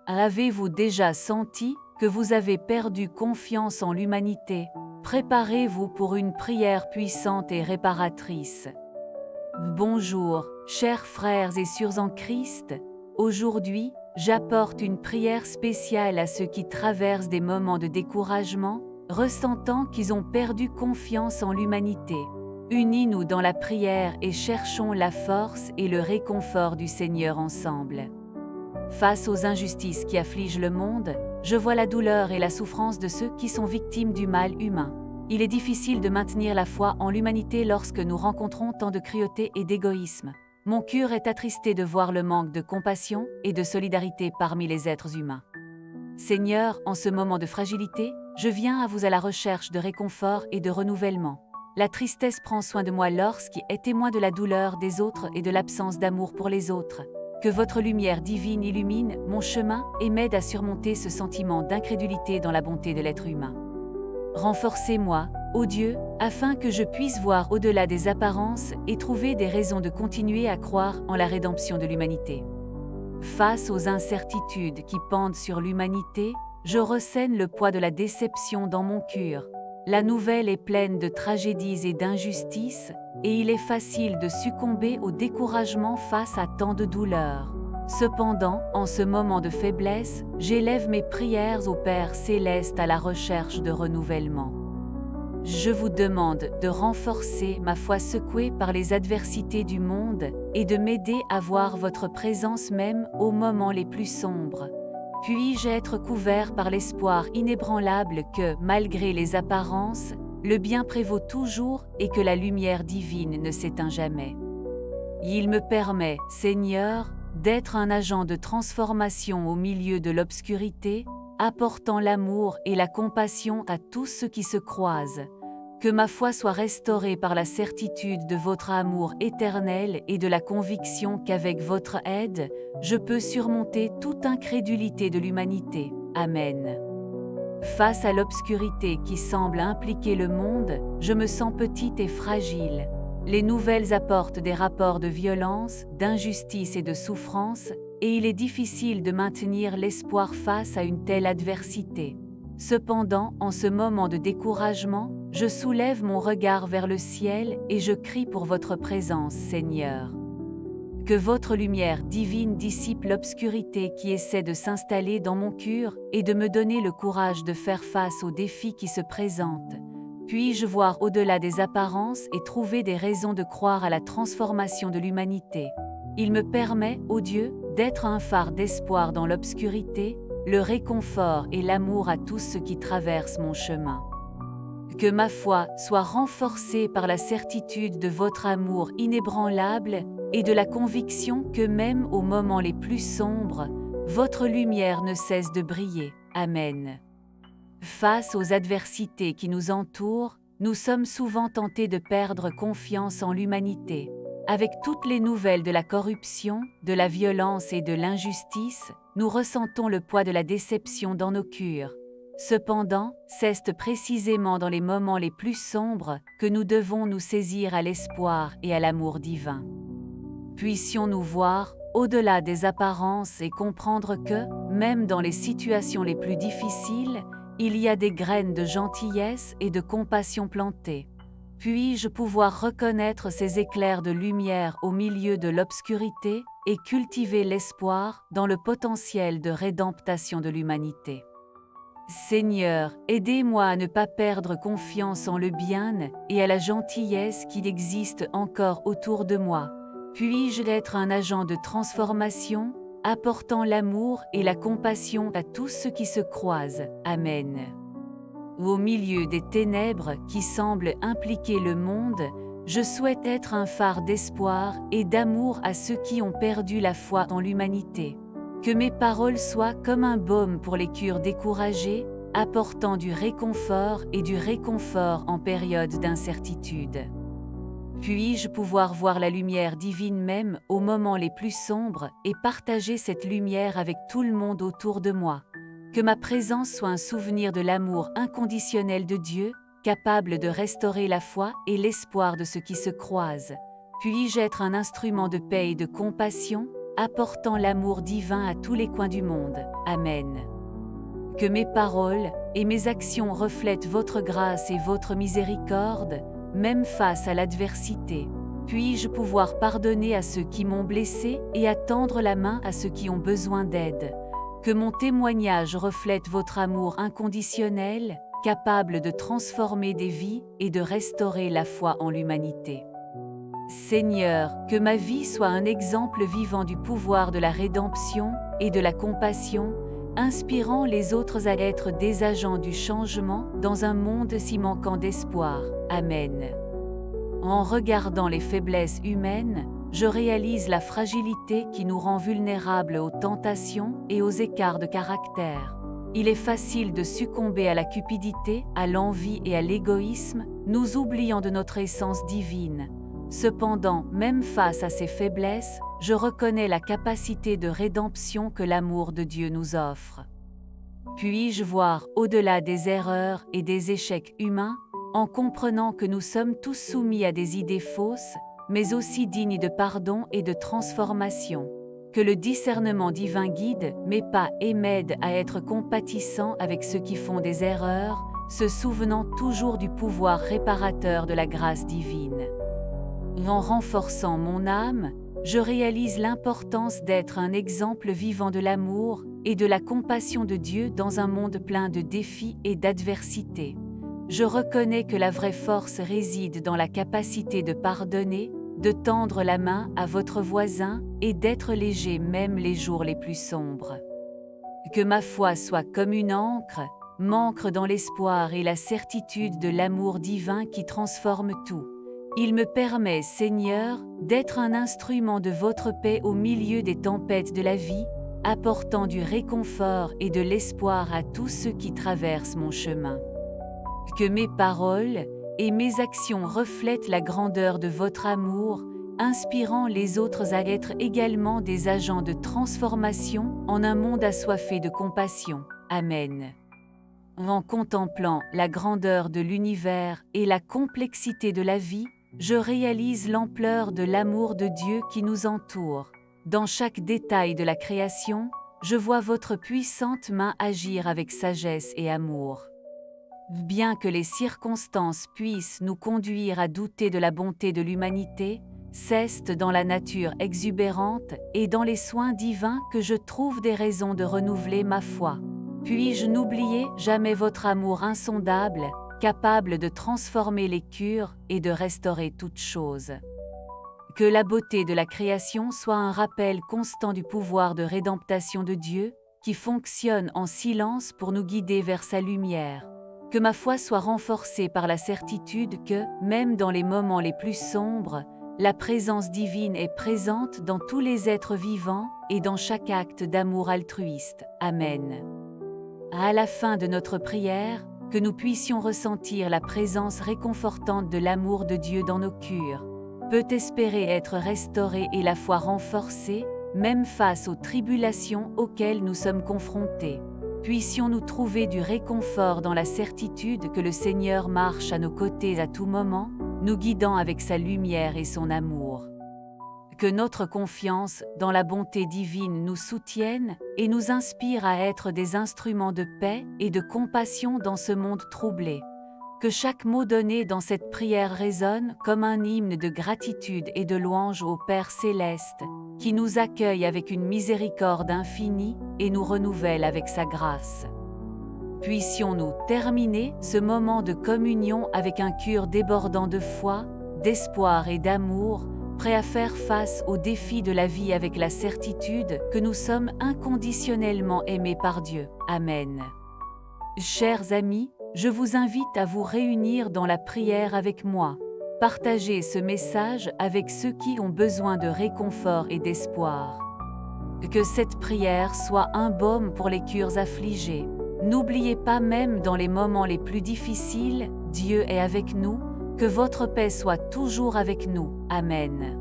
Avez-vous déjà senti que vous avez perdu confiance en l'humanité? Préparez-vous pour une prière puissante et réparatrice. Bonjour, chers frères et sœurs en Christ. Aujourd'hui, j'apporte une prière spéciale à ceux qui traversent des moments de découragement, ressentant qu'ils ont perdu confiance en l'humanité. Unis-nous dans la prière et cherchons la force et le réconfort du Seigneur ensemble. Face aux injustices qui affligent le monde, je vois la douleur et la souffrance de ceux qui sont victimes du mal humain. Il est difficile de maintenir la foi en l'humanité lorsque nous rencontrons tant de cruauté et d'égoïsme. Mon cœur est attristé de voir le manque de compassion et de solidarité parmi les êtres humains. Seigneur, en ce moment de fragilité, je viens à vous à la recherche de réconfort et de renouvellement. La tristesse prend soin de moi lorsqu'il est témoin de la douleur des autres et de l'absence d'amour pour les autres. Que votre lumière divine illumine mon chemin et m'aide à surmonter ce sentiment d'incrédulité dans la bonté de l'être humain. Renforcez-moi, ô Dieu, afin que je puisse voir au-delà des apparences et trouver des raisons de continuer à croire en la rédemption de l'humanité. Face aux incertitudes qui pendent sur l'humanité, je ressens le poids de la déception dans mon cœur. La nouvelle est pleine de tragédies et d'injustices, et il est facile de succomber au découragement face à tant de douleurs. Cependant, en ce moment de faiblesse, j'élève mes prières au Père céleste à la recherche de renouvellement. Je vous demande de renforcer ma foi secouée par les adversités du monde et de m'aider à voir votre présence même aux moments les plus sombres. Puis-je être couvert par l'espoir inébranlable que, malgré les apparences, le bien prévaut toujours et que la lumière divine ne s'éteint jamais. Il me permet, Seigneur, d'être un agent de transformation au milieu de l'obscurité, apportant l'amour et la compassion à tous ceux qui se croisent. Que ma foi soit restaurée par la certitude de votre amour éternel et de la conviction qu'avec votre aide, je peux surmonter toute incrédulité de l'humanité. Amen. Face à l'obscurité qui semble impliquer le monde, je me sens petite et fragile. Les nouvelles apportent des rapports de violence, d'injustice et de souffrance, et il est difficile de maintenir l'espoir face à une telle adversité. Cependant, en ce moment de découragement, je soulève mon regard vers le ciel et je crie pour votre présence, Seigneur. Que votre lumière divine dissipe l'obscurité qui essaie de s'installer dans mon cœur et de me donner le courage de faire face aux défis qui se présentent. Puis-je voir au-delà des apparences et trouver des raisons de croire à la transformation de l'humanité. Il me permet, ô Dieu, d'être un phare d'espoir dans l'obscurité, le réconfort et l'amour à tous ceux qui traversent mon chemin. Que ma foi soit renforcée par la certitude de votre amour inébranlable et de la conviction que même aux moments les plus sombres, votre lumière ne cesse de briller. Amen. Face aux adversités qui nous entourent, nous sommes souvent tentés de perdre confiance en l'humanité. Avec toutes les nouvelles de la corruption, de la violence et de l'injustice, nous ressentons le poids de la déception dans nos cœurs. Cependant, c'est précisément dans les moments les plus sombres que nous devons nous saisir à l'espoir et à l'amour divin. Puissions-nous voir au-delà des apparences et comprendre que, même dans les situations les plus difficiles, il y a des graines de gentillesse et de compassion plantées. Puis-je pouvoir reconnaître ces éclairs de lumière au milieu de l'obscurité et cultiver l'espoir dans le potentiel de rédemptation de l'humanité. Seigneur, aidez-moi à ne pas perdre confiance en le bien et à la gentillesse qui existe encore autour de moi. Puis-je être un agent de transformation, apportant l'amour et la compassion à tous ceux qui se croisent. Amen. Au milieu des ténèbres qui semblent impliquer le monde, je souhaite être un phare d'espoir et d'amour à ceux qui ont perdu la foi en l'humanité. Que mes paroles soient comme un baume pour les cœurs découragés, apportant du réconfort en période d'incertitude. Puis-je pouvoir voir la lumière divine même aux moments les plus sombres et partager cette lumière avec tout le monde autour de moi. Que ma présence soit un souvenir de l'amour inconditionnel de Dieu, capable de restaurer la foi et l'espoir de ceux qui se croisent. Puis-je être un instrument de paix et de compassion, apportant l'amour divin à tous les coins du monde. Amen. Que mes paroles et mes actions reflètent votre grâce et votre miséricorde, même face à l'adversité. Puis-je pouvoir pardonner à ceux qui m'ont blessé et à tendre la main à ceux qui ont besoin d'aide. Que mon témoignage reflète votre amour inconditionnel, capable de transformer des vies et de restaurer la foi en l'humanité. Seigneur, que ma vie soit un exemple vivant du pouvoir de la rédemption et de la compassion, inspirant les autres à être des agents du changement dans un monde si manquant d'espoir. Amen. En regardant les faiblesses humaines, je réalise la fragilité qui nous rend vulnérables aux tentations et aux écarts de caractère. Il est facile de succomber à la cupidité, à l'envie et à l'égoïsme, nous oubliant de notre essence divine. Cependant, même face à ces faiblesses, je reconnais la capacité de rédemption que l'amour de Dieu nous offre. Puis-je voir au-delà des erreurs et des échecs humains, en comprenant que nous sommes tous soumis à des idées fausses, mais aussi dignes de pardon et de transformation. Que le discernement divin guide mes pas et m'aide à être compatissant avec ceux qui font des erreurs, se souvenant toujours du pouvoir réparateur de la grâce divine. En renforçant mon âme, je réalise l'importance d'être un exemple vivant de l'amour et de la compassion de Dieu dans un monde plein de défis et d'adversités. Je reconnais que la vraie force réside dans la capacité de pardonner, de tendre la main à votre voisin et d'être léger même les jours les plus sombres. Que ma foi soit comme une encre, m'ancre dans l'espoir et la certitude de l'amour divin qui transforme tout. Il me permet, Seigneur, d'être un instrument de votre paix au milieu des tempêtes de la vie, apportant du réconfort et de l'espoir à tous ceux qui traversent mon chemin. Que mes paroles et mes actions reflètent la grandeur de votre amour, inspirant les autres à être également des agents de transformation en un monde assoiffé de compassion. Amen. En contemplant la grandeur de l'univers et la complexité de la vie, je réalise l'ampleur de l'amour de Dieu qui nous entoure. Dans chaque détail de la création, je vois votre puissante main agir avec sagesse et amour. Bien que les circonstances puissent nous conduire à douter de la bonté de l'humanité, c'est dans la nature exubérante et dans les soins divins que je trouve des raisons de renouveler ma foi. Puis-je n'oublier jamais votre amour insondable, capable de transformer les cœurs et de restaurer toutes choses. Que la beauté de la création soit un rappel constant du pouvoir de rédemptation de Dieu, qui fonctionne en silence pour nous guider vers sa lumière. Que ma foi soit renforcée par la certitude que, même dans les moments les plus sombres, la présence divine est présente dans tous les êtres vivants et dans chaque acte d'amour altruiste. Amen. À la fin de notre prière, que nous puissions ressentir la présence réconfortante de l'amour de Dieu dans nos cœurs, peut espérer être restaurée et la foi renforcée, même face aux tribulations auxquelles nous sommes confrontés. Puissions-nous trouver du réconfort dans la certitude que le Seigneur marche à nos côtés à tout moment, nous guidant avec sa lumière et son amour. Que notre confiance dans la bonté divine nous soutienne et nous inspire à être des instruments de paix et de compassion dans ce monde troublé. Que chaque mot donné dans cette prière résonne comme un hymne de gratitude et de louange au Père céleste, qui nous accueille avec une miséricorde infinie et nous renouvelle avec sa grâce. Puissions-nous terminer ce moment de communion avec un cœur débordant de foi, d'espoir et d'amour, prêt à faire face aux défis de la vie avec la certitude que nous sommes inconditionnellement aimés par Dieu. Amen. Chers amis, je vous invite à vous réunir dans la prière avec moi. Partagez ce message avec ceux qui ont besoin de réconfort et d'espoir. Que cette prière soit un baume pour les cœurs affligés. N'oubliez pas, même dans les moments les plus difficiles, Dieu est avec nous. Que votre paix soit toujours avec nous. Amen.